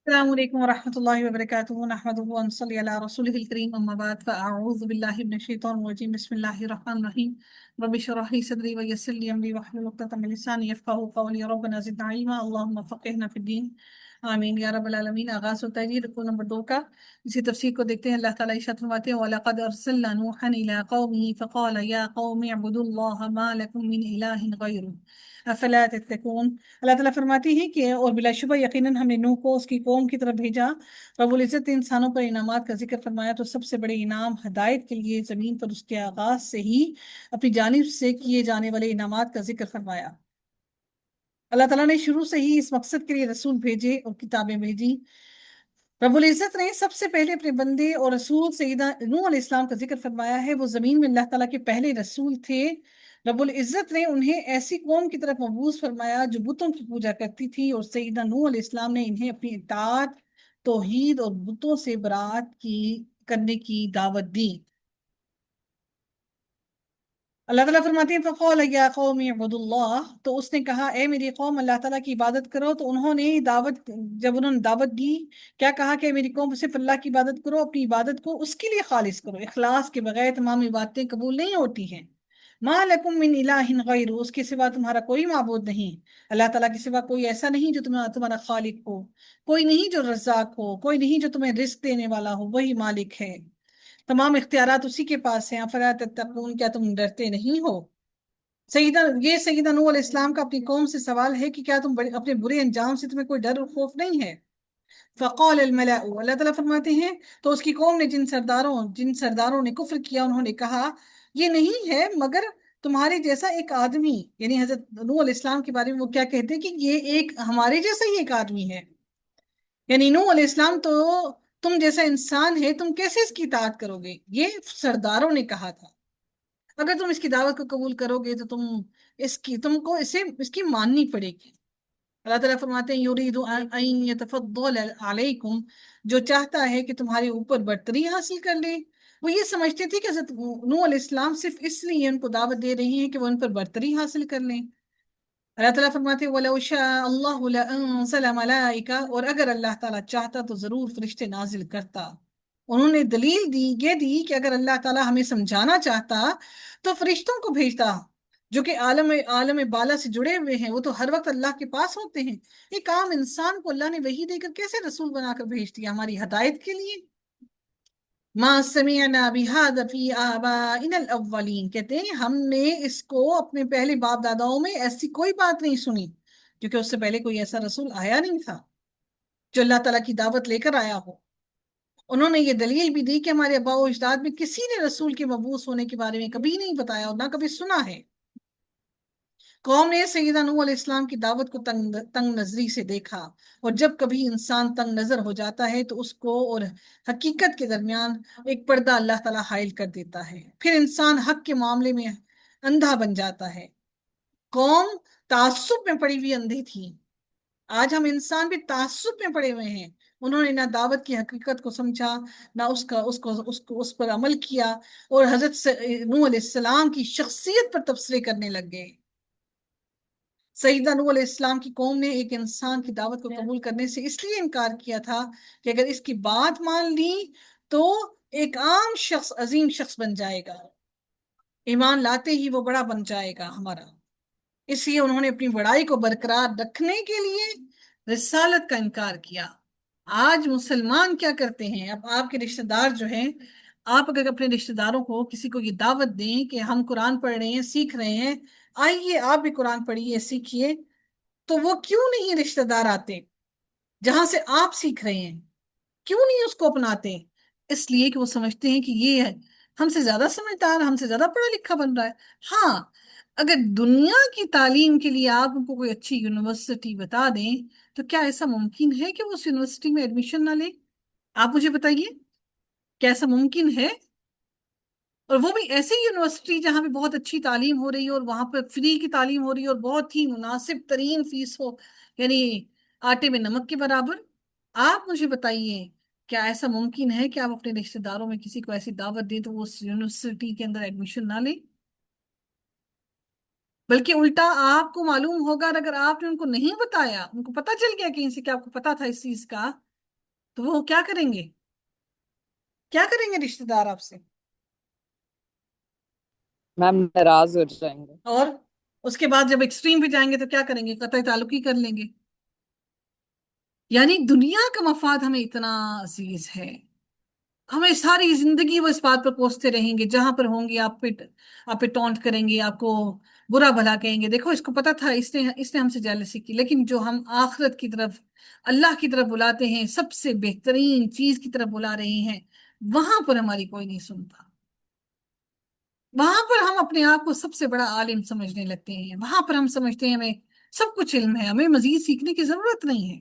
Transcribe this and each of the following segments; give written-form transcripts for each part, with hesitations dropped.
السلام عليكم ورحمة الله وبركاته نحمده ونصلي على رسوله الكريم أما بعد فأعوذ بالله من الشيطان الرجيم بسم الله الرحمن الرحيم رب اشرح لي صدري ويسر لي أمري واحلل عقدة من لساني يفقهوا قولي ربنا زدنا علما اللهم فقهنا في الدين آمین یا رب العالمین۔ آغاز ہوتا ہے جی رکوع نمبر 2 کا، اسی تفسیر کو دیکھتے ہیں۔ اللہ تعالیٰ ارشاد فرماتے ہیں وَلَقَدْ أَرْسَلْنَا نُوحًا إِلَىٰ قَوْمِهِ فَقَالَ يَا قَوْمِ اعْبُدُوا اللَّهَ مَا لَكُم مِّنْ إِلَٰهٍ غَيْرُهُ أَفَلَا تَتَّقُونَ۔ اللہ تعالیٰ فرماتی ہے کہ اور بلا شبہ یقیناً ہم نے نوح کو اس کی قوم کی طرف بھیجا، رب العزت نے انسانوں پر انعامات کا ذکر فرمایا تو سب سے بڑے انعام ہدایت کے لیے زمین پر اس کے آغاز سے ہی اپنی جانب سے کیے جانے والے انعامات کا ذکر فرمایا۔ اللہ تعالیٰ نے شروع سے ہی اس مقصد کے لیے رسول بھیجے اور کتابیں بھیجی۔ رب العزت نے سب سے پہلے اپنے بندے اور رسول سیدنا نوح علیہ السلام کا ذکر فرمایا ہے۔ وہ زمین میں اللہ تعالیٰ کے پہلے رسول تھے۔ رب العزت نے انہیں ایسی قوم کی طرف مبعوث فرمایا جو بتوں کی پوجا کرتی تھی، اور سیدنا نوح علیہ السلام نے انہیں اپنی اطاعت، توحید اور بتوں سے برات کرنے کی دعوت دی۔ اللہ تعالیٰ فرماتے ہیں فَقَالَ يَا قَوْمِ اعْبُدُوا اللَّهَ، تو اس نے کہا اے میری قوم اللہ تعالیٰ کی عبادت کرو۔ تو جب انہوں نے دعوت دی، کیا کہا کہ میری قوم صرف اللہ کی عبادت کرو، اپنی عبادت کو اس کے لیے خالص کرو، اخلاص کے بغیر تمام عبادتیں قبول نہیں ہوتی ہیں۔ مَا لَكُم مِّنْ إِلَٰهٍ غَيْرُهُ، اس کے سوا تمہارا کوئی معبود نہیں، اللہ تعالیٰ کے سوا کوئی ایسا نہیں جو تمہارا خالق ہو، کوئی نہیں جو رزاق ہو، کوئی نہیں جو تمہیں رزق دینے والا ہو، وہی مالک ہے، تمام اختیارات اسی کے پاس ہیں۔ افلا تتقون، کیا تم ڈرتے نہیں ہو؟ سیدنا نوح علیہ السلام کا اپنی قوم سے سوال ہے کہ کیا تم اپنے برے انجام سے تمہیں کوئی ڈر اور خوف نہیں ہے؟ فقال الملأ، اللہ تعالیٰ فرماتے ہیں تو اس کی قوم نے جن سرداروں نے کفر کیا، انہوں نے کہا یہ نہیں ہے مگر تمہارے جیسا ایک آدمی، یعنی حضرت نوح علیہ السلام کے بارے میں وہ کیا کہتے ہیں کہ یہ ایک ہمارے جیسا ہی ایک آدمی ہے، یعنی نوح علیہ السلام تو تم جیسا انسان ہے، تم کیسے اس کی اطاعت کرو گے؟ یہ سرداروں نے کہا تھا۔ اگر تم اس کی دعوت کو قبول کرو گے تو تم کو اس کی ماننی پڑے گی۔ اللہ تعالیٰ فرماتے ہیں یرید ان یتفضل علیکم، جو چاہتا ہے کہ تمہارے اوپر برتری حاصل کر لے۔ وہ یہ سمجھتے تھے کہ حضرت نوح علیہ السلام صرف اس لیے ان کو دعوت دے رہی ہیں کہ وہ ان پر برتری حاصل کر لیں۔ اللہ تعالیٰ فرماتے ہیں وَلَوْ شَاءَ اللَّهُ لَأَنزَلَ مَلَائِكَةً، اور اگر اللہ تعالیٰ چاہتا تو ضرور فرشتے نازل کرتا۔ انہوں نے دلیل دی کہ اگر اللہ تعالیٰ ہمیں سمجھانا چاہتا تو فرشتوں کو بھیجتا، جو کہ عالم بالا سے جڑے ہوئے ہیں، وہ تو ہر وقت اللہ کے پاس ہوتے ہیں۔ ایک عام انسان کو اللہ نے وحی دے کر کیسے رسول بنا کر بھیج دیا ہماری ہدایت کے لیے؟ ما سمعنا بهذا في آبائنا الاولین، کہتے ہیں ہم نے اس کو اپنے پہلے باپ داداؤں میں ایسی کوئی بات نہیں سنی، کیونکہ اس سے پہلے کوئی ایسا رسول آیا نہیں تھا جو اللہ تعالیٰ کی دعوت لے کر آیا ہو۔ انہوں نے یہ دلیل بھی دی کہ ہمارے آباء و اجداد میں کسی نے رسول کے مبعوث ہونے کے بارے میں کبھی نہیں بتایا اور نہ کبھی سنا ہے۔ قوم نے سیدنا نوح علیہ السلام کی دعوت کو تنگ نظری سے دیکھا، اور جب کبھی انسان تنگ نظر ہو جاتا ہے تو اس کو اور حقیقت کے درمیان ایک پردہ اللہ تعالیٰ حائل کر دیتا ہے، پھر انسان حق کے معاملے میں اندھا بن جاتا ہے۔ قوم تعصب میں پڑی ہوئی اندھی تھی، آج ہم انسان بھی تعصب میں پڑے ہوئے ہیں۔ انہوں نے نہ دعوت کی حقیقت کو سمجھا، نہ اس پر عمل کیا، اور حضرت نوح علیہ السلام کی شخصیت پر تبصرے کرنے لگ گئے۔ سیدنا نوح علیہ السلام کی قوم نے ایک انسان کی دعوت کو قبول کرنے سے اس لیے انکار کیا تھا کہ اگر اس کی بات مان لی تو ایک عام شخص عظیم شخص بن جائے گا، ایمان لاتے ہی وہ بڑا بن جائے گا ہمارا۔ اس لیے انہوں نے اپنی بڑائی کو برقرار رکھنے کے لیے رسالت کا انکار کیا۔ آج مسلمان کیا کرتے ہیں؟ اب آپ کے رشتہ دار جو ہیں، آپ اگر اپنے رشتہ داروں کو کسی کو یہ دعوت دیں کہ ہم قرآن پڑھ رہے ہیں، سیکھ رہے ہیں، آئیے آپ بھی قرآن پڑھیے سیکھیے، تو وہ کیوں نہیں رشتہ دار آتے جہاں سے آپ سیکھ رہے ہیں؟ کیوں نہیں اس کو اپناتے؟ اس لیے کہ وہ سمجھتے ہیں کہ یہ ہم سے زیادہ سمجھدار، ہم سے زیادہ پڑھا لکھا بن رہا ہے۔ ہاں، اگر دنیا کی تعلیم کے لیے آپ ان کو کوئی اچھی یونیورسٹی بتا دیں تو کیا ایسا ممکن ہے کہ وہ اس یونیورسٹی میں ایڈمیشن نہ لیں؟ آپ مجھے بتائیے، کیا ایسا ممکن ہے؟ اور وہ بھی ایسی یونیورسٹی جہاں پہ بہت اچھی تعلیم ہو رہی ہے، اور وہاں پہ فری کی تعلیم ہو رہی ہے، اور بہت ہی مناسب ترین فیس ہو، یعنی آٹے میں نمک کے برابر۔ آپ مجھے بتائیے کیا ایسا ممکن ہے کہ آپ اپنے رشتہ داروں میں کسی کو ایسی دعوت دیں تو وہ اس یونیورسٹی کے اندر ایڈمیشن نہ لیں؟ بلکہ الٹا آپ کو معلوم ہوگا، اگر آپ نے ان کو نہیں بتایا، ان کو پتہ چل گیا کہیں سے کہ آپ کو پتہ تھا اس چیز کا، تو وہ کیا کریں گے؟ کیا کریں گے رشتہ دار آپ سے؟ میم ناراض ہو جائیں گے. اور اس کے بعد جب ایکسٹریم پہ جائیں گے تو کیا کریں گے؟ قطع تعلق ہی کر لیں گے. یعنی دنیا کا مفاد ہمیں اتنا عزیز ہے، ہمیں ساری زندگی وہ اس بات پر کوستے رہیں گے، جہاں پر ہوں گے آپ پہ ٹونٹ کریں گے، آپ کو برا بھلا کہیں گے. دیکھو اس کو پتا تھا، اس نے ہم سے جیلسی کی، لیکن جو ہم آخرت کی طرف، اللہ کی طرف بلاتے ہیں، سب سے بہترین چیز کی طرف بلا رہے ہیں، وہاں پر ہماری کوئی نہیں سنتا. وہاں پر ہم اپنے آپ کو سب سے بڑا عالم سمجھنے لگتے ہیں، وہاں پر ہم سمجھتے ہیں ہمیں سب کچھ علم ہے، ہمیں مزید سیکھنے کی ضرورت نہیں ہے.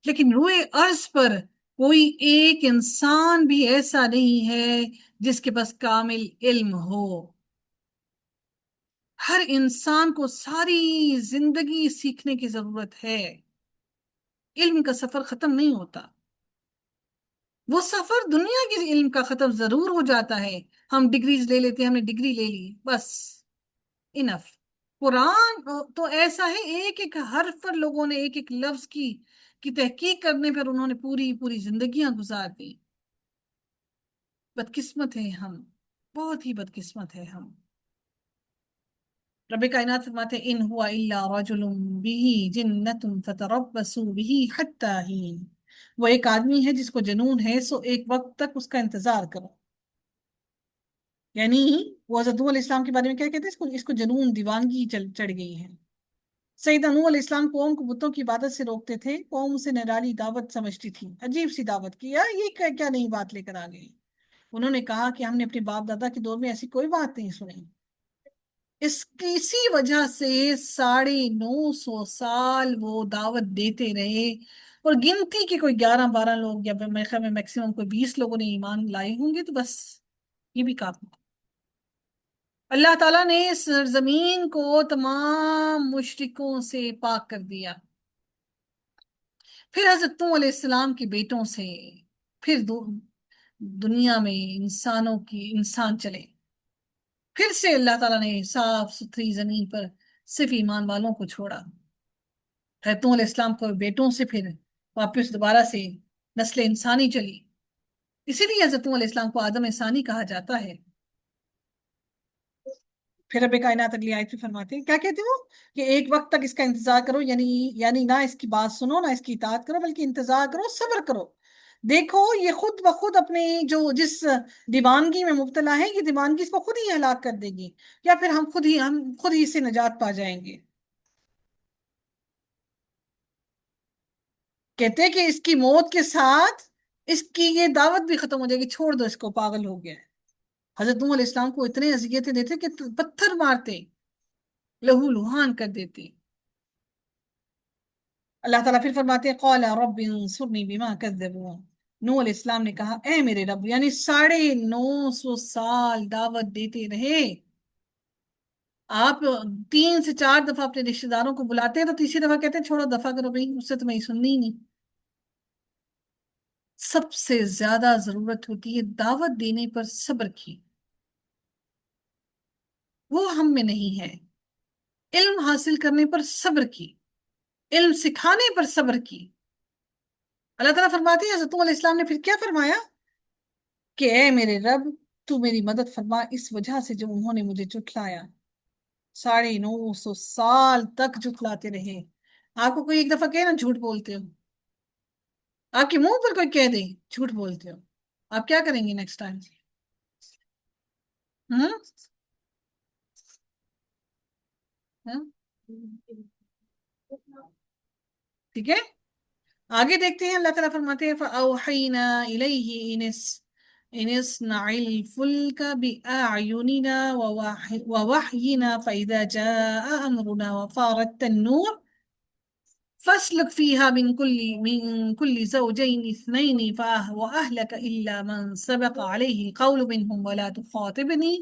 لیکن روئے ارض پر کوئی ایک انسان بھی ایسا نہیں ہے جس کے پاس کامل علم ہو. ہر انسان کو ساری زندگی سیکھنے کی ضرورت ہے. علم کا سفر ختم نہیں ہوتا. وہ سفر دنیا کے علم کا ختم ضرور ہو جاتا ہے. ہم ڈگریز لے لیتے ہیں، ہم نے ڈگری لے لی، بس انف. قرآن تو ایسا ہے، ایک ایک حرف پر لوگوں نے ایک ایک لفظ کی تحقیق کرنے پر انہوں نے پوری پوری زندگیاں گزار دی. بدقسمت ہے ہم، بہت ہی بدقسمت ہے ہم. رب کائنات فرماتے ان ہوا الا رجل به جنۃ فتربصوا به حتی حین. وہ ایک آدمی ہے جس کو جنون ہے، سو ایک وقت تک اس کا انتظار کرو. یعنی وہ حضرت نوح علیہ السلام کے بارے میں کیا کہتے ہیں؟ اس کو جنون، دیوانگی چڑھ گئی ہے. سیدنا نوح علیہ السلام قوم کو بتوں کی عبادت سے روکتے تھے. قوم اسے نرالی دعوت سمجھتی تھی، عجیب سی دعوت کی، یار یہ کیا نئی بات لے کر آ گئی. انہوں نے کہا کہ ہم نے اپنے باپ دادا کے دور میں ایسی کوئی بات نہیں سنی. اسی وجہ سے 950 سال وہ دعوت دیتے رہے، اور گنتی کے کوئی 11-12 لوگ، یا میرے خیال میں میکسیمم کوئی 20 لوگوں نے ایمان لائے ہوں گے، تو بس یہ بھی کافی. اللہ تعالیٰ نے اس زمین کو تمام مشرکوں سے پاک کر دیا. پھر حضرت نوح علیہ السلام کے بیٹوں سے، پھر دنیا میں انسان چلے. پھر سے اللہ تعالیٰ نے صاف ستھری زمین پر صرف ایمان والوں کو چھوڑا. حضرت نوح علیہ السلام کو بیٹوں سے پھر واپس دوبارہ سے نسل انسانی چلی. اسی لیے حضرت نوح علیہ السلام کو آدم ثانی کہا جاتا ہے. پھر رب کائنات اگلی آیت میں فرماتے ہیں، کیا کہتے ہو کہ ایک وقت تک اس کا انتظار کرو، یعنی نہ اس کی بات سنو نہ اس کی اطاعت کرو، بلکہ انتظار کرو، صبر کرو. دیکھو یہ خود بخود اپنی جس دیوانگی میں مبتلا ہے، یہ دیوانگی اس کو خود ہی ہلاک کر دے گی، یا پھر ہم خود ہی سے نجات پا جائیں گے. کہتے ہیں کہ اس کی موت کے ساتھ اس کی یہ دعوت بھی ختم ہو جائے گی، چھوڑ دو اس کو، پاگل ہو گیا ہے. حضرت نوح علیہ السلام کو اتنے اذیتیں دیتے کہ پتھر مارتے، لہو لہان کر دیتے. اللہ تعالیٰ پھر فرماتے ہیں قال رب انصرنی بما کذبون. نوح علیہ السلام نے کہا اے میرے رب، یعنی 950 سال دعوت دیتے رہے. آپ 3 سے 4 دفعہ اپنے رشتے داروں کو بلاتے ہیں تو تیسری دفعہ کہتے ہیں چھوڑو، دفعہ کرو بھائی، اس سے تمہیں سننی ہی نہیں. سب سے زیادہ ضرورت ہوتی ہے دعوت دینے پر صبر کی، وہ ہم میں نہیں ہے. علم حاصل کرنے پر صبر کی، علم سکھانے پر صبر کی. اللہ تعالیٰ فرماتے ہیں حضرت نوح علیہ السلام نے پھر کیا فرمایا کہ اے میرے رب، تو میری مدد فرما اس وجہ سے جو انہوں نے مجھے جھٹلایا. 950 سال تک جھٹلاتے رہے. آپ کو کوئی ایک دفعہ کہے نا جھوٹ بولتے ہو، آپ کے منہ پر کوئی کہہ دے جھوٹ بولتے ہو، آپ کیا کریں گے نیکسٹ ٹائم؟ ہوں ٹھیک ہے. آگے دیکھتے ہیں، اللہ تعالیٰ فرماتے ہیں فَأَوْحَيْنَا إِلَيْهِ إِنِ اصْنَعِ الْفُلْكَ بِأَعْيُنِنَا وَوَحْيِنَا فَإِذَا جَاءَ أَمْرُنَا وَفَارَتِ النُّورُ فَاسْلُكْ فِيهَا من كل زوجين اثنين وأهلك إلا من سبق عليه القول منهم ولا تخاطبني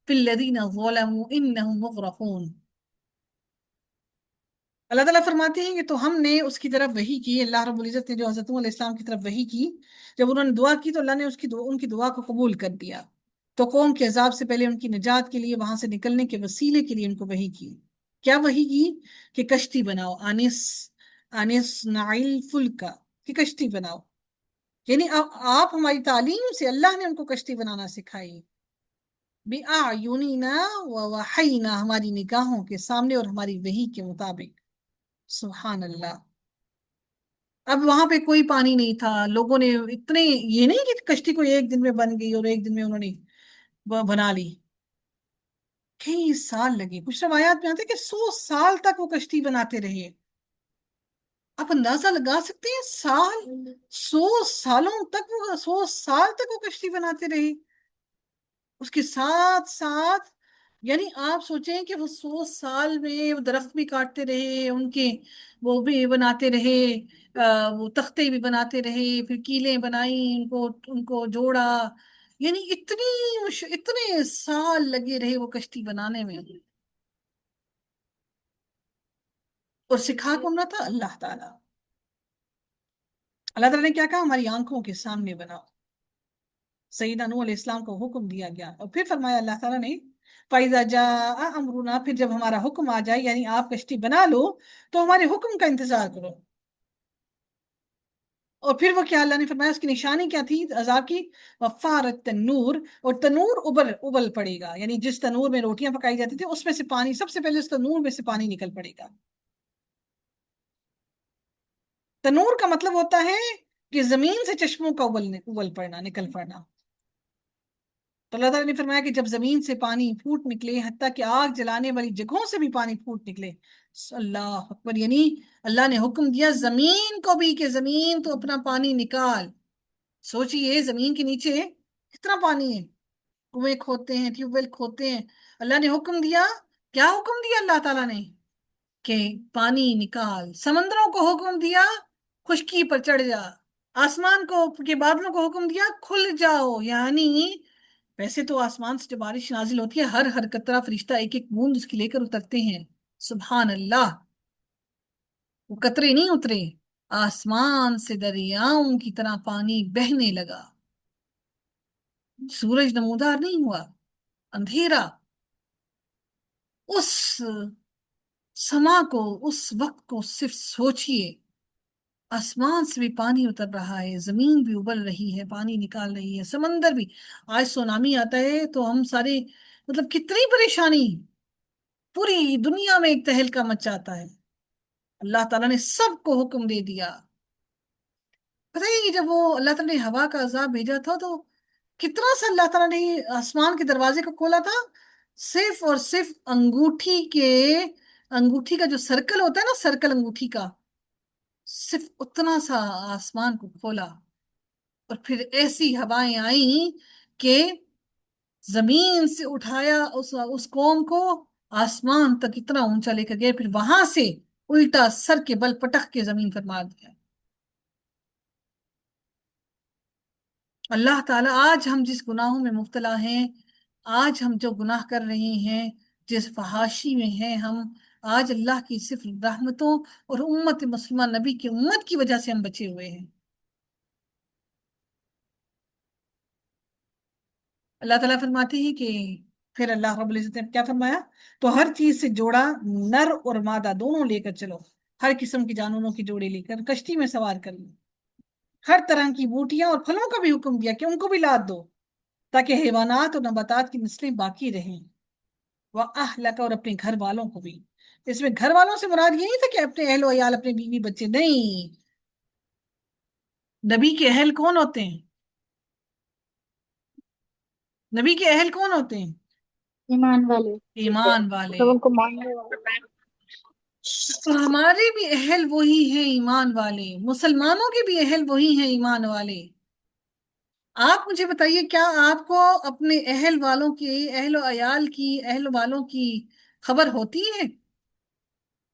في الذين ظلموا إنهم مغرقون. اللہ تعالیٰ فرماتے ہیں کہ تو ہم نے اس کی طرف وحی کی، اللہ رب العزت نے جو حضرت نوح علیہ السلام کی طرف وحی کی، جب انہوں نے دعا کی تو اللہ نے ان کی دعا کو قبول کر دیا. تو قوم کے عذاب سے پہلے ان کی نجات کے لیے، وہاں سے نکلنے کے وسیلے کے لیے ان کو وحی کی. کیا وحی کی؟ کہ کشتی بناؤ، انس نائل فلکا، کہ کشتی بناؤ، یعنی آپ ہماری تعلیم سے اللہ نے ان کو کشتی بنانا سکھائی، بِأَعْيُنِنَا وَوَحَيْنَا، ہماری نگاہوں کے سامنے اور ہماری وحی کے مطابق۔ سبحان اللہ۔ اب وہاں پہ کوئی پانی نہیں تھا، لوگوں نے اتنے، یہ نہیں کہ کشتی کو ایک دن میں بن گئی اور ایک دن میں انہوں نے بنا لی، کئی سال لگے، کچھ روایات میں آتے ہیں کہ 100 سال تک وہ کشتی بناتے رہے۔ آپ اندازہ لگا سکتے ہیں، 100 سالوں تک، وہ 100 سال تک وہ کشتی بناتے رہے۔ اس کے ساتھ ساتھ یعنی آپ سوچیں کہ وہ 100 سال میں وہ درخت بھی کاٹتے رہے، ان کے وہ بھی بناتے رہے، وہ تختے بھی بناتے رہے، پھر کیلیں بنائی، ان کو جوڑا، یعنی اتنے سال لگے رہے وہ کشتی بنانے میں، اور سکھا کون رہا تھا؟ اللہ تعالیٰ۔ اللہ تعالیٰ نے کیا کہا؟ ہماری آنکھوں کے سامنے بناؤ۔ سیدنا نوح علیہ السلام کو حکم دیا گیا، اور پھر فرمایا اللہ تعالیٰ نے فَإِذَا جَاءَ أَمْرُنَا، پھر جب ہمارا حکم آ جائے، یعنی آپ کشتی بنا لو تو ہمارے حکم کا انتظار کرو۔ اور پھر وہ کیا اللہ نے فرمایا، اس کی نشانی کیا تھی عذاب کی؟ وَفَارَ التَّنُّورُ، اور تنور ابل پڑے گا، یعنی جس تنور میں روٹیاں پکائی جاتی تھی اس میں سے پانی، سب سے پہلے اس تنور میں سے پانی نکل پڑے گا۔ تنور کا مطلب ہوتا ہے کہ زمین سے چشموں کا ابل پڑنا، نکل پڑنا۔ تو اللہ تعالیٰ نے فرمایا کہ جب زمین سے پانی پھوٹ نکلے، حتیٰ کہ آگ جلانے والی جگہوں سے بھی پانی پھوٹ نکلے، اللہ اکبر، یعنی اللہ نے حکم دیا زمین کو بھی کہ زمین تو اپنا پانی نکال۔ سوچئے زمین کے نیچے کتنا پانی ہے، کنویں کھودتے ہیں، ٹیوب ویل کھودتے ہیں، اللہ نے حکم دیا، کیا حکم دیا اللہ تعالیٰ نے؟ کہ پانی نکال۔ سمندروں کو حکم دیا خشکی پر چڑھ جا، آسمان کو کے بادلوں کو حکم دیا کھل جاؤ، یعنی ویسے تو آسمان سے جب بارش نازل ہوتی ہے، ہر ہر قطرہ فرشتہ ایک ایک بوند اس کی لے کر اترتے ہیں، سبحان اللہ، وہ قطرے نہیں اترے، آسمان سے دریاؤں کی طرح پانی بہنے لگا، سورج نمودار نہیں ہوا، اندھیرا۔ اس سما کو، اس وقت کو صرف سوچئے، آسمان سے بھی پانی اتر رہا ہے، زمین بھی ابل رہی ہے، پانی نکال رہی ہے، سمندر بھی۔ آج سونامی آتا ہے تو ہم سارے، مطلب کتنی پریشانی، پوری دنیا میں ایک تہلکہ مچ جاتا ہے، اللہ تعالیٰ نے سب کو حکم دے دیا۔ پتہ ہے کہ جب وہ اللہ تعالیٰ نے ہوا کا عذاب بھیجا تھا تو کتنا سا اللہ تعالیٰ نے آسمان کے دروازے کو کھولا تھا، صرف اور صرف انگوٹھی کا جو سرکل ہوتا ہے نا، سرکل انگوٹھی کا، صرف اتنا سا آسمان کو کھولا، اور پھر ایسی ہوائیں آئیں کہ زمین سے اٹھایا اس قوم کو، آسمان تک اتنا اونچا لے کر گئے، پھر وہاں سے الٹا سر کے بل پٹک کے زمین پر مار دیا۔ اللہ تعالیٰ، آج ہم جس گناہوں میں مبتلا ہیں، آج ہم جو گناہ کر رہے ہیں، جس فحاشی میں ہیں ہم، آج اللہ کی صرف رحمتوں اور امت مسلمہ نبی کی امت کی وجہ سے ہم بچے ہوئے ہیں۔ اللہ تعالیٰ فرماتے ہیں کہ پھر اللہ رب العزت نے کیا فرمایا؟ تو ہر چیز سے جوڑا، نر اور مادہ دونوں لے کر چلو، ہر قسم کی جانوروں کی جوڑی لے کر کشتی میں سوار کر لو، ہر طرح کی بوٹیاں اور پھلوں کا بھی حکم دیا کہ ان کو بھی لاد دو، تاکہ حیوانات اور نباتات کی نسلیں باقی رہیں، وَأَهْلَكَ، اور اپنے گھر والوں کو بھی۔ اس میں گھر والوں سے مراد یہ نہیں تھا کہ اپنے اہل و عیال، اپنے بیوی بچے، نہیں، نبی کے اہل کون ہوتے ہیں؟ نبی کے اہل کون ہوتے ہیں؟ ایمان والے، ایمان والے۔ تو ان کو ماننے والے۔ تو ہمارے بھی اہل وہی ہیں، ایمان والے، مسلمانوں کے بھی اہل وہی ہیں، ایمان والے۔ آپ مجھے بتائیے، کیا آپ کو اپنے اہل والوں کی، اہل و عیال کی، اہل والوں کی خبر ہوتی ہے؟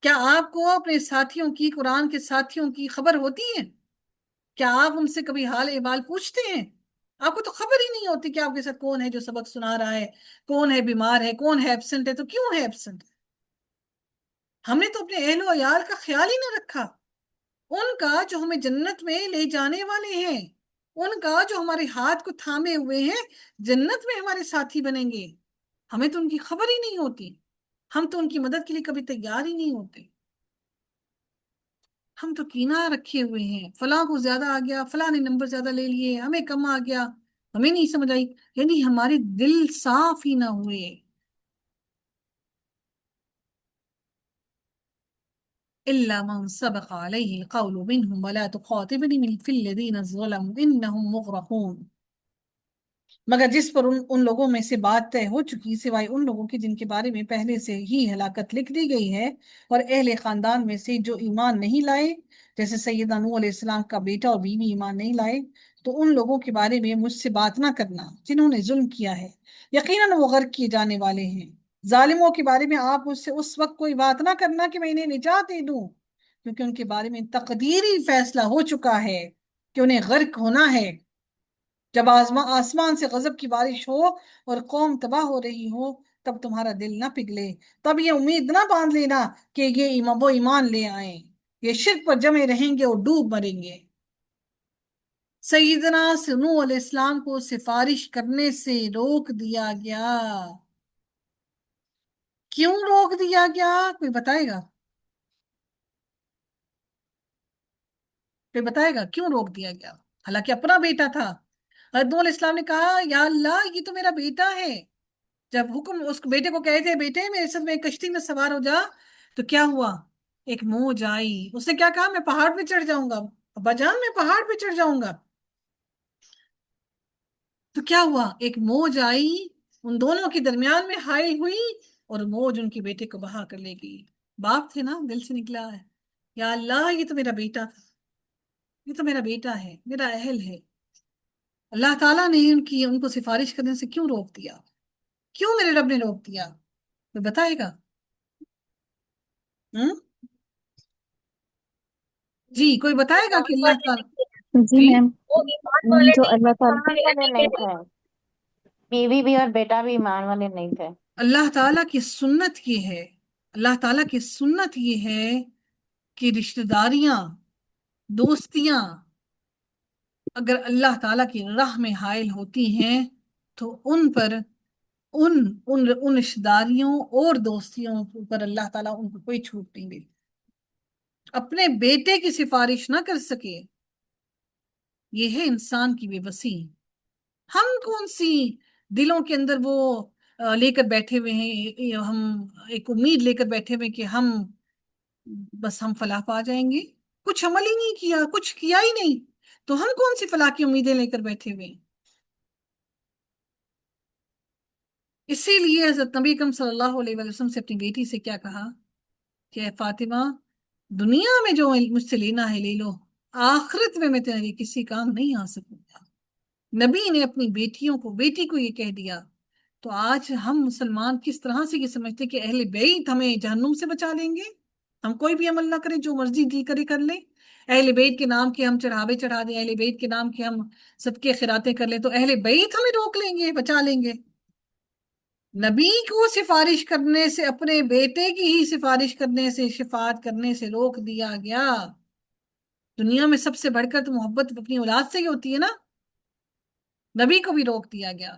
کیا آپ کو اپنے ساتھیوں کی، قرآن کے ساتھیوں کی خبر ہوتی ہے؟ کیا آپ ان سے کبھی حال احوال پوچھتے ہیں؟ آپ کو تو خبر ہی نہیں ہوتی کہ آپ کے ساتھ کون ہے جو سبق سنا رہا ہے، کون ہے بیمار ہے، کون ہے ایبسنٹ ہے، تو کیوں ہے ایبسنٹ؟ ہم نے تو اپنے اہل و عیال کا خیال ہی نہ رکھا، ان کا جو ہمیں جنت میں لے جانے والے ہیں، ان کا جو ہمارے ہاتھ کو تھامے ہوئے ہیں، جنت میں ہمارے ساتھی بنیں گے، ہمیں تو ان کی خبر ہی نہیں ہوتی، ہم تو ان کی مدد کے لیے کبھی تیار ہی نہیں ہوتے۔ ہم تو کینہ رکھے ہوئے ہیں، فلاں کو زیادہ آ گیا، فلاں نے نمبر زیادہ لے لیے، ہمیں کم آ گیا، ہمیں نہیں سمجھ آئی، یعنی ہمارے دل صاف ہی نہ ہوئے۔ إلا من سبق عليه القول منهم ولا تخاطبني من في الذين ظلموا إنهم مغرقون، مگر جس پر ان لوگوں میں سے بات طے ہو چکی، سوائے ان لوگوں کی جن کے بارے میں پہلے سے ہی ہلاکت لکھ دی گئی ہے، اور اہل خاندان میں سے جو ایمان نہیں لائے، جیسے سیدنا نوح علیہ السلام کا بیٹا اور بیوی ایمان نہیں لائے، تو ان لوگوں کے بارے میں مجھ سے بات نہ کرنا جنہوں نے ظلم کیا ہے، یقیناً وہ غرق کیے جانے والے ہیں۔ ظالموں کے بارے میں آپ مجھ سے اس وقت کوئی بات نہ کرنا کہ میں انہیں نجات دے دوں، کیونکہ ان کے بارے میں تقدیری فیصلہ ہو چکا ہے کہ انہیں غرق ہونا ہے۔ جب آسمان سے غضب کی بارش ہو اور قوم تباہ ہو رہی ہو، تب تمہارا دل نہ پگھلے، تب یہ امید نہ باندھ لینا کہ وہ ایمان لے آئیں، یہ شرک پر جمے رہیں گے اور ڈوب مریں گے۔ سیدنا نوح علیہ السلام کو سفارش کرنے سے روک دیا گیا۔ کیوں روک دیا گیا؟ کوئی بتائے گا؟ کوئی بتائے گا کیوں روک دیا گیا؟ حالانکہ اپنا بیٹا تھا۔ حضرت نوح علیہ السلام نے کہا یا اللہ یہ تو میرا بیٹا ہے۔ جب حکم اس بیٹے کو کہے تھے بیٹے میرے ساتھ میں کشتی میں سوار ہو جا، تو کیا ہوا؟ ایک موج آئی، اس نے کیا کہا؟ میں پہاڑ پہ چڑھ جاؤں گا ابا جان، میں پہاڑ پہ چڑھ جاؤں گا۔ تو کیا ہوا؟ ایک موج آئی، ان دونوں کے درمیان میں حائل ہوئی، اور موج ان کے بیٹے کو بہا کر لے گئی۔ باپ تھے نا، دل سے نکلا ہے یا اللہ یہ تو میرا بیٹا تھا، یہ تو میرا بیٹا ہے، میرا اہل ہے۔ اللہ تعالیٰ نے ان کو سفارش کرنے سے کیوں روک دیا؟ کیوں میرے رب نے روک دیا؟ کوئی بتائے گا؟ جی کوئی بتائے گا کہ اللہ تعالیٰ؟ جی جی میم، وہ ایمان والے جو نہیں اللہ تھے، تعالیٰ ایمان والے نہیں تھے، بیوی بھی اور بیٹا بھی ایمان والے نہیں تھے۔ اللہ تعالیٰ کی سنت یہ ہے، اللہ تعالیٰ کی سنت یہ ہے کہ رشتہ داریاں، دوستیاں اگر اللہ تعالیٰ کی راہ میں حائل ہوتی ہیں تو ان پر ان رشتہ داریوں اور دوستیوں پر اللہ تعالیٰ ان کو کوئی چھوٹ نہیں دیتی۔ اپنے بیٹے کی سفارش نہ کر سکے، یہ ہے انسان کی بے بسی۔ ہم کون سی دلوں کے اندر وہ لے کر بیٹھے ہوئے ہیں، ہم ایک امید لے کر بیٹھے ہوئے کہ ہم بس ہم فلاح پا جائیں گے، کچھ عمل ہی نہیں کیا، کچھ کیا ہی نہیں، تو ہم کون سی فلاح کی امیدیں لے کر بیٹھے ہوئے ہیں؟ اسی لیے حضرت نبی اکرم صلی اللہ علیہ وسلم سے اپنی بیٹی سے کیا کہا کہ اے فاطمہ، دنیا میں جو مجھ سے لینا ہے لے لو، آخرت میں تیرے کسی کام نہیں آ سکوں گا۔ نبی نے اپنی بیٹی کو یہ کہہ دیا۔ تو آج ہم مسلمان کس طرح سے یہ سمجھتے کہ اہل بیت ہمیں جہنم سے بچا لیں گے، ہم کوئی بھی عمل نہ کریں، جو مرضی دل کرے کر لیں، اہل بیت کے نام کے ہم چڑھاوے چڑھا دیں، اہل بیت کے نام کے ہم صدقے خیراتیں کر لیں، تو اہل بیت ہمیں روک لیں گے، بچا لیں گے۔ نبی کو سفارش کرنے سے، اپنے بیٹے کی ہی سفارش کرنے سے، شفاعت کرنے سے روک دیا گیا۔ دنیا میں سب سے بڑھ کر تو محبت اپنی اولاد سے ہی ہوتی ہے نا، نبی کو بھی روک دیا گیا۔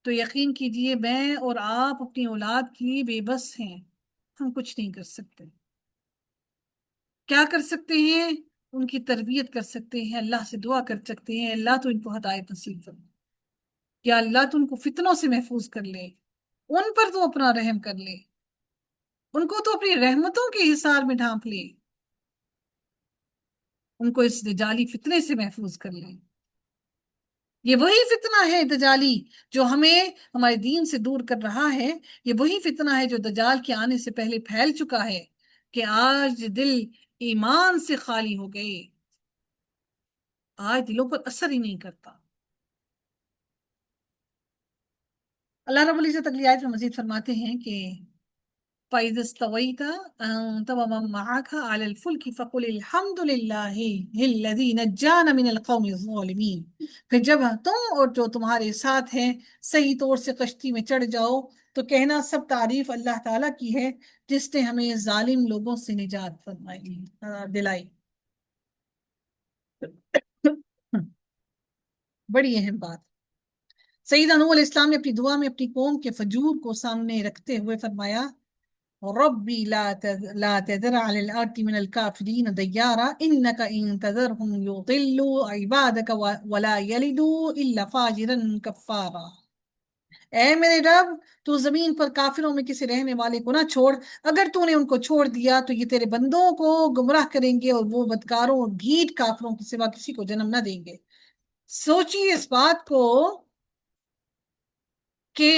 تو یقین کیجئے میں اور آپ اپنی اولاد کے لیے بے بس ہیں، ہم کچھ نہیں کر سکتے۔ کیا کر سکتے ہیں؟ ان کی تربیت کر سکتے ہیں، اللہ سے دعا کر سکتے ہیں اللہ تو ان کو ہدایت نصیب فرما، یا اللہ تو ان کو فتنوں سے محفوظ کر لے، ان پر تو اپنا رحم کر لے، ان کو تو اپنی رحمتوں کے حصار میں ڈھانپ لے، ان کو اس دجالی فتنے سے محفوظ کر لے۔ یہ وہی فتنہ ہے دجالی جو ہمیں ہمارے دین سے دور کر رہا ہے، یہ وہی فتنہ ہے جو دجال کے آنے سے پہلے پھیل چکا ہے کہ آج دل ایمان سے خالی ہو گئے، آج دلوں پر اثر ہی نہیں کرتا۔ اللہ رب العزت اگلی آیت میں مزید فرماتے ہیں کہ فَإِذَا اسْتَوَيْتَ أَنْتَ وَمَن مَّعَكَ عَلَى الْفُلْكِ فَقُلِ الْحَمْدُ لِلَّهِ الَّذِي نَجَّانَا مِنَ الْقَوْمِ الظَّالِمِينَ۔ پھر جب تم اور جو تمہارے ساتھ ہیں صحیح طور سے کشتی میں چڑھ جاؤ تو کہنا سب تعریف اللہ تعالیٰ کی ہے جس نے ہمیں ظالم لوگوں سے نجات دلائی۔ بڑی اہم بات۔ سیدنا نوح علیہ السلام نے اپنی دعا میں اپنی قوم کے فجور کو سامنے رکھتے ہوئے فرمایا ربی لا تذر علی الارض من الکافرین دیارا انک ان تذرهم یضلوا عبادک ولا یلدوا الا فاجرا کفارا۔ اے میرے رب، تو زمین پر کافروں میں کسی رہنے والے کو نہ چھوڑ، اگر تو نے ان کو چھوڑ دیا تو یہ تیرے بندوں کو گمراہ کریں گے اور وہ بدکاروں اور ڈھیٹ کافروں کے سوا کسی کو جنم نہ دیں گے۔ سوچیے اس بات کو کہ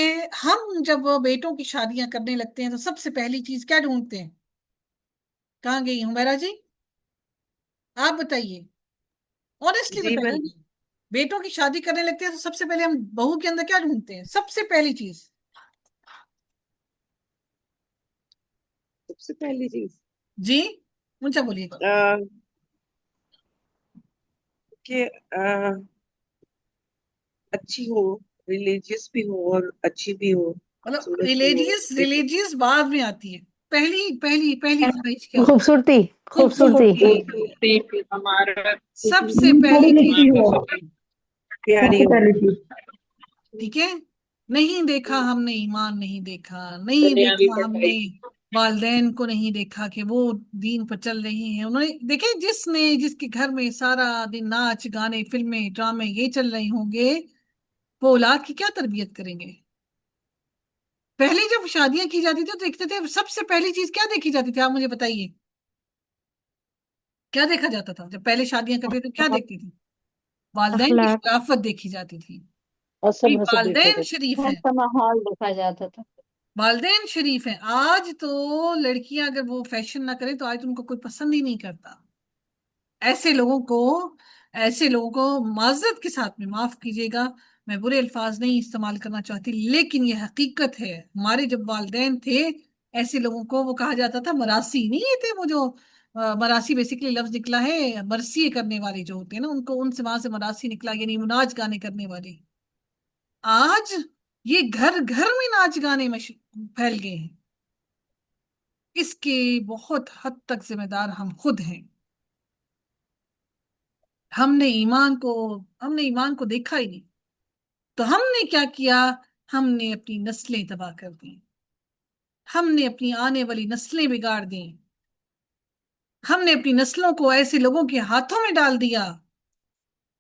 ہم جب بیٹوں کی شادیاں کرنے لگتے ہیں تو سب سے پہلی چیز کیا ڈھونڈتے ہیں؟ کہاں گئی حمیرہ جی؟ آپ بتائیے، آنےسٹلی جی بتائیے میں جی۔ بیٹوں کی شادی کرنے لگتے ہیں تو سب سے پہلے ہم بہو کے اندر کیا ڈھونڈتے ہیں؟ سب سے پہلی چیز سب سے پہلی چیز جی منچا بولیے گا۔ کہ اچھی ہو، ریلیجیس بھی ہو اور اچھی بھی ہو، مطلب خوبصورت بھی ہو، ریلیجیس بعد میں آتی ہے، پہلی خواہش کیا ہوتی خوبصورتی ہے؟ خوبصورتی ہمارا سب سے پہلی چیز پیاری ہو، ٹھیک ہے۔ نہیں دیکھا ہم نے ایمان، نہیں دیکھا، نہیں دیکھا ہم نے والدین کو، نہیں دیکھا کہ وہ دین پر چل رہی ہیں۔ انہوں نے دیکھے جس کے گھر میں سارا دن ناچ گانے فلمیں ڈرامے یہ چل رہے ہوں گے، وہ اولاد کی کیا تربیت کریں گے؟ پہلے جب شادیاں کی جاتی تھی تو دیکھتے تھے سب سے پہلی چیز کیا دیکھی جاتی تھی؟ آپ مجھے بتائیے کیا دیکھا جاتا تھا جب پہلے شادیاں کرتے تھے؟ کیا دیکھتی تھی؟ والدین کی اخلاق شرافت دیکھی جاتی تھی۔ اور بھئی سب سے دیکھا والدین جاتا شریف گھر ہیں، کا ماحول دیکھا جاتا تھا۔ والدین شریف ہیں۔ آج تو لڑکیاں اگر وہ فیشن نہ کریں تو آج ان کو کوئی پسند ہی نہیں کرتا۔ ایسے لوگوں کو معذرت کے ساتھ میں معاف کیجیے گا، میں برے الفاظ نہیں استعمال کرنا چاہتی، لیکن یہ حقیقت ہے۔ ہمارے جب والدین تھے ایسے لوگوں کو وہ کہا جاتا تھا مراسی، نہیں یہ تھے وہ جو مراسی بیسیکلی لفظ نکلا ہے مرثیے کرنے والے جو ہوتے ہیں نا، ان کو ان سے وہاں سے مراسی نکلا، یعنی ناچ گانے کرنے والے۔ آج یہ گھر گھر میں ناچ گانے میں پھیل گئے ہیں۔ اس کے بہت حد تک ذمہ دار ہم خود ہیں۔ ہم نے ایمان کو دیکھا ہی نہیں، تو ہم نے کیا کیا؟ ہم نے اپنی نسلیں تباہ کر دیں، ہم نے اپنی آنے والی نسلیں بگاڑ دیں، ہم نے اپنی نسلوں کو ایسے لوگوں کے ہاتھوں میں ڈال دیا۔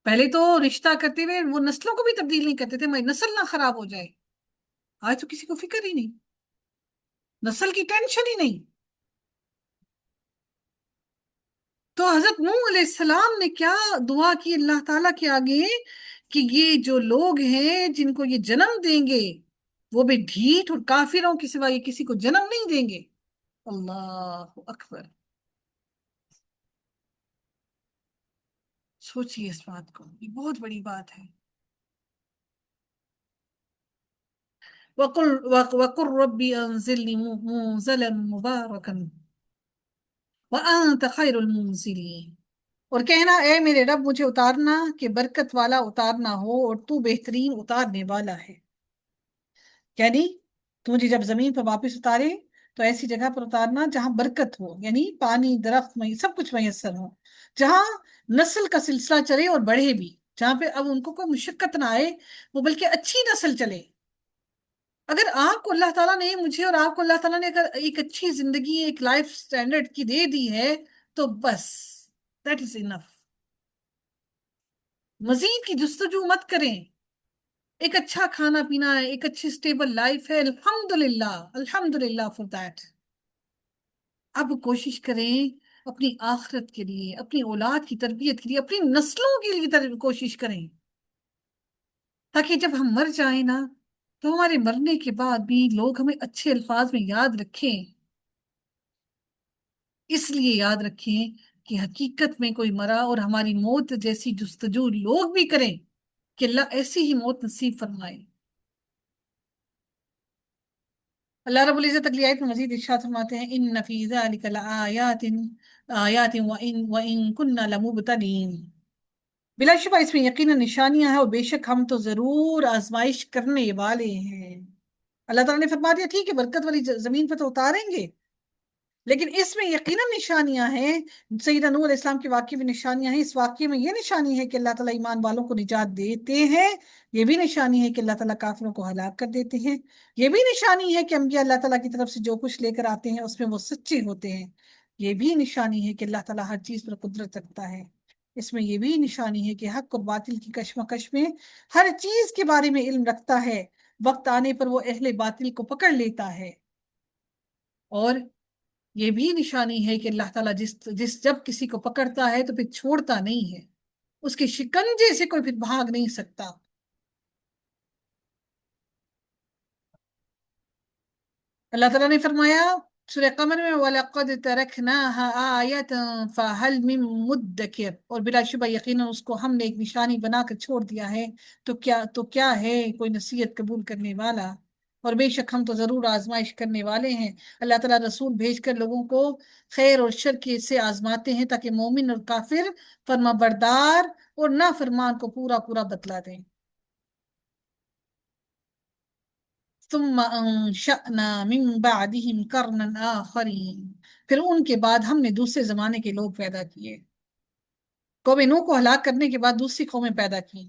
پہلے تو رشتہ کرتے ہوئے وہ نسلوں کو بھی تبدیل نہیں کرتے تھے، ہماری نسل نہ خراب ہو جائے۔ آج تو کسی کو فکر ہی نہیں، نسل کی ٹینشن ہی نہیں۔ تو حضرت نوح علیہ السلام نے کیا دعا کی اللہ تعالیٰ کے آگے کہ یہ جو لوگ ہیں جن کو یہ جنم دیں گے وہ بھی ڈھیٹ اور کافروں کے سوا یہ کسی کو جنم نہیں دیں گے۔ اللہ اکبر، سوچیے اس بات کو، یہ بہت بڑی بات ہے۔ وَقُلْ رَبِّ أَنزِلْنِي مُنزَلًا مُبَارَكًا وَأَنْتَ خَيْرُ الْمُنزِلِينَ، اور کہنا اے میرے رب مجھے اتارنا کہ برکت والا اتارنا ہو اور تو بہترین اتارنے والا ہے۔ یعنی تو مجھے جب زمین پر واپس اتارے تو ایسی جگہ پر اتارنا جہاں برکت ہو، یعنی پانی درخت میں سب کچھ میسر ہو، جہاں نسل کا سلسلہ چلے اور بڑھے بھی، جہاں پہ اب ان کو کوئی مشقت نہ آئے، وہ بلکہ اچھی نسل چلے۔ اگر آپ کو اللہ تعالیٰ نے، مجھے اور آپ کو اللہ تعالیٰ نے اگر ایک اچھی زندگی ایک لائف سٹینڈرڈ کی دے دی ہے تو بس دیٹ از انف، مزید کی جستجو مت کریں۔ ایک اچھا کھانا پینا ہے، ایک اچھی سٹیبل لائف ہے، الحمدللہ الحمدللہ فار دیٹ۔ اب کوشش کریں اپنی آخرت کے لیے، اپنی اولاد کی تربیت کے لیے، اپنی نسلوں کے لیے کوشش کریں، تاکہ جب ہم مر جائیں نا تو ہمارے مرنے کے بعد بھی لوگ ہمیں اچھے الفاظ میں یاد رکھیں۔ اس لیے یاد رکھیں کہ حقیقت میں کوئی مرا اور ہماری موت جیسی جستجو لوگ بھی کریں کہ اللہ ایسی ہی موت نصیب فرمائے۔ اللہ رب العزت اگلی آیت میں مزید ارشاد فرماتے ہیں ان فی ذلک لآیات وان کنا لمبتلین، بلا شبہ اس میں یقینا نشانیاں ہیں اور بے شک ہم تو ضرور آزمائش کرنے والے ہیں۔ اللہ تعالیٰ نے فرما دیا ٹھیک ہے برکت والی زمین پہ تو اتاریں گے، لیکن اس میں یقیناً نشانیاں ہیں، سیدنا نوح علیہ السلام کے واقعے میں نشانیاں ہیں۔ اس واقعے میں یہ نشانی ہے کہ اللہ تعالیٰ ایمان والوں کو نجات دیتے ہیں، یہ بھی نشانی ہے کہ اللہ تعالیٰ کافروں کو ہلاک کر دیتے ہیں، یہ بھی نشانی ہے کہ انبیاء اللہ تعالیٰ کی طرف سے جو کچھ لے کر آتے ہیں اس میں وہ سچے ہوتے ہیں، یہ بھی نشانی ہے کہ اللہ تعالیٰ ہر چیز پر قدرت رکھتا ہے۔ اس میں یہ بھی نشانی ہے کہ حق اور باطل کی کشمکش میں ہر چیز کے بارے میں علم رکھتا ہے، وقت آنے پر وہ اہل باطل کو پکڑ لیتا ہے۔ اور یہ بھی نشانی ہے کہ اللہ تعالیٰ جب کسی کو پکڑتا ہے تو پھر چھوڑتا نہیں ہے، اس کے شکنجے سے کوئی پھر بھاگ نہیں سکتا۔ اللہ تعالیٰ نے فرمایا سورہ قمر میں وَلَقَدْ تَرَكْنَاهَا آیَةً فَهَلْ مِن مُدَّكِرٍ، اور بلا شبہ یقیناً اس کو ہم نے ایک نشانی بنا کر چھوڑ دیا ہے، تو کیا ہے کوئی نصیحت قبول کرنے والا؟ اور بے شک ہم تو ضرور آزمائش کرنے والے ہیں۔ اللہ تعالیٰ رسول بھیج کر لوگوں کو خیر اور شر کے سے آزماتے ہیں تاکہ مومن اور کافر فرما بردار اور نافرمان کو پورا پورا بتلا دیں۔ ثم انشأنا من بعدهم قرنا آخرین، پھر ان کے بعد ہم نے دوسرے زمانے کے لوگ پیدا کیے۔ قوم نوح کو ہلاک کرنے کے بعد دوسری قومیں پیدا کی۔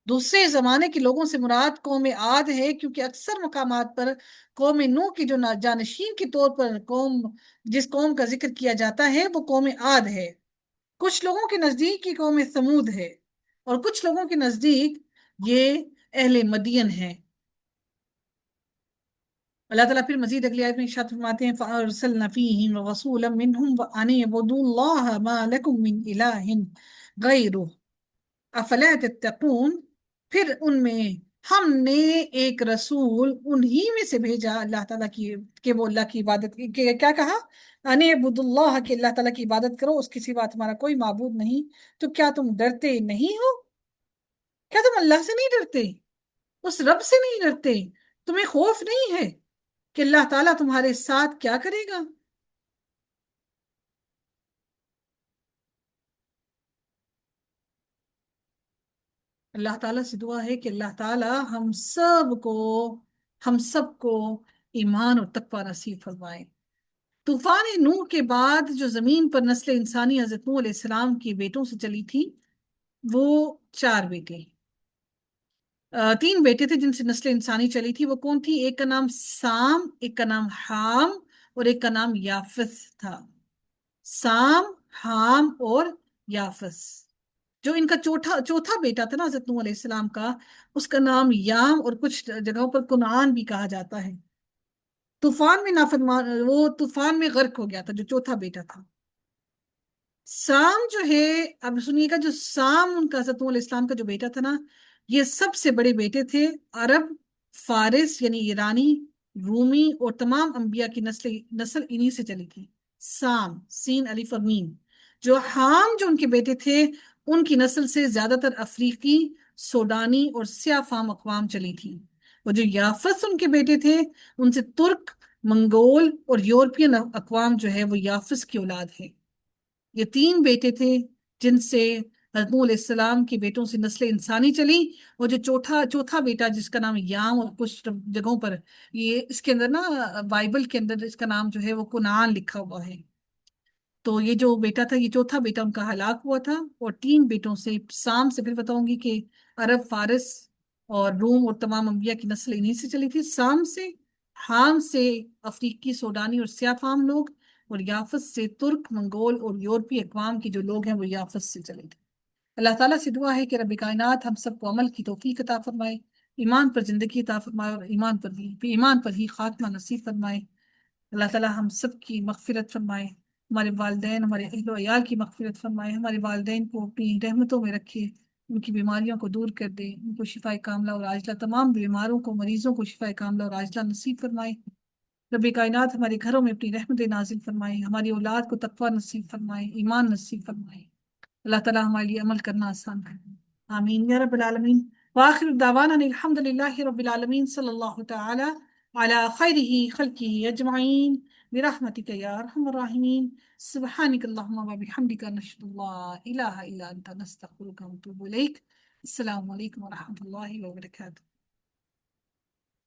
دوسرے زمانے کے لوگوں سے مراد قوم عاد ہے، کیونکہ اکثر مقامات پر قوم نوح کی جو جانشین کے طور پر جس قوم کا ذکر کیا جاتا ہے وہ قوم عاد ہے۔ کچھ لوگوں کے نزدیک یہ قوم ثمود ہے، اور کچھ لوگوں کے نزدیک یہ اہل مدین ہے۔ اللہ تعالیٰ پھر مزید اگلی آیت میں ارشاد فرماتے ہیں فَأَرْسَلْنَا فِيهِمْ رَسُولًا مِّنْهُمْ أَنِ اعْبُدُوا اللَّهَ مَا لَكُم مِّنْ إِلَٰهٍ غَيْرُهُ أَفَلَا تَتَّقُونَ، پھر ان میں ہم نے ایک رسول انہی میں سے بھیجا اللہ تعالیٰ کی کہ وہ اللہ کی عبادت کہ کیا کہا أَنِ اعْبُدُوا اللَّهَ کہ اللہ تعالیٰ کی عبادت کرو، اس کی سوا تمہارا کوئی معبود نہیں، تو کیا تم ڈرتے نہیں ہو؟ کیا تم اللہ سے نہیں ڈرتے، اس رب سے نہیں ڈرتے؟ تمہیں خوف نہیں ہے کہ اللہ تعالیٰ تمہارے ساتھ کیا کرے گا؟ اللہ تعالیٰ سے دعا ہے کہ اللہ تعالیٰ ہم سب کو ایمان اور تقوی نصیب فرمائے۔ طوفان نوح کے بعد جو زمین پر نسل انسانی حضرت نوح علیہ السلام کے بیٹوں سے چلی تھی وہ 4 بیٹے 3 بیٹے تھے جن سے نسل انسانی چلی تھی۔ وہ کون تھی؟ ایک کا نام سام، ایک کا نام حام اور ایک کا نام یافس تھا۔ سام، حام اور یافس۔ جو ان کا چوتھا بیٹا تھا نا حضرت نوح علیہ السلام کا، اس کا نام یام اور کچھ جگہوں پر کنعان بھی کہا جاتا ہے۔ وہ طوفان میں غرق ہو گیا تھا جو چوتھا بیٹا تھا۔ سام جو ہے، اب سنیے گا، جو سام ان کا حضرت نوح علیہ السلام کا جو بیٹا تھا نا، یہ سب سے بڑے بیٹے تھے۔ عرب، فارس یعنی ایرانی، رومی اور تمام انبیاء کی نسل انہی سے چلی تھی۔ سام، سین الف اور میم۔ جو حام جو ان کے بیٹے تھے، ان کی نسل سے زیادہ تر افریقی، سوڈانی اور سیاہ فام اقوام چلی تھی۔ وہ جو یافس ان کے بیٹے تھے، ان سے ترک، منگول اور یورپین اقوام جو ہے وہ یافس کی اولاد ہے۔ یہ 3 بیٹے تھے جن سے حضرت نوح علیہ السلام کے بیٹوں سے نسل انسانی چلی، اور جو چوتھا بیٹا جس کا نام یام، اور کچھ جگہوں پر یہ اس کے اندر نا بائبل کے اندر اس کا نام جو ہے وہ کنعان لکھا ہوا ہے۔ تو یہ جو بیٹا تھا، یہ چوتھا بیٹا ان کا ہلاک ہوا تھا، اور 3 بیٹوں سے سام سے پھر بتاؤں گی کہ عرب، فارس اور روم اور تمام انبیاء کی نسل انہی سے چلی تھی۔ سام سے، حام سے افریقی، سوڈانی اور سیاہ فام لوگ، اور یافس سے ترک، منگول اور یورپی اقوام کے جو لوگ ہیں وہ یافس سے چلے تھے۔ اللہ تعالیٰ سے دعا ہے کہ رب کائنات ہم سب کو عمل کی توفیق عطا فرمائے، ایمان پر زندگی عطا فرمائے، اور ایمان پر ہی خاتمہ نصیب فرمائے۔ اللہ تعالیٰ ہم سب کی مغفرت فرمائے، ہمارے والدین، ہمارے اہل و عیال کی مغفرت فرمائے، ہمارے والدین کو اپنی رحمتوں میں رکھے، ان کی بیماریوں کو دور کر دے، ان کو شفا کاملہ اور عاجلہ، تمام بیماروں کو، مریضوں کو شفا کاملہ اور عاجلہ نصیب فرمائے۔ رب کائنات ہمارے گھروں میں اپنی رحمت نازل فرمائے، ہماری اولاد کو تقوی نصیب فرمائے، ایمان نصیب فرمائے۔ اللہ تعالیٰ ہمارے لیے عمل کرنا آسان کرے، آمین یا رب العالمین۔ وآخر دعوانا الحمد للہ رب العالمین، صلی اللہ تعالی علی خیرہ خلقہ اجمعین برحمتک یا ارحم الراحمین۔ سبحانک اللہم وبحمدک، نشہد ان لا الہ الا انت، نستغفرک ونتوب الیک۔ السلام علیکم ورحمۃ اللہ وبرکاتہ۔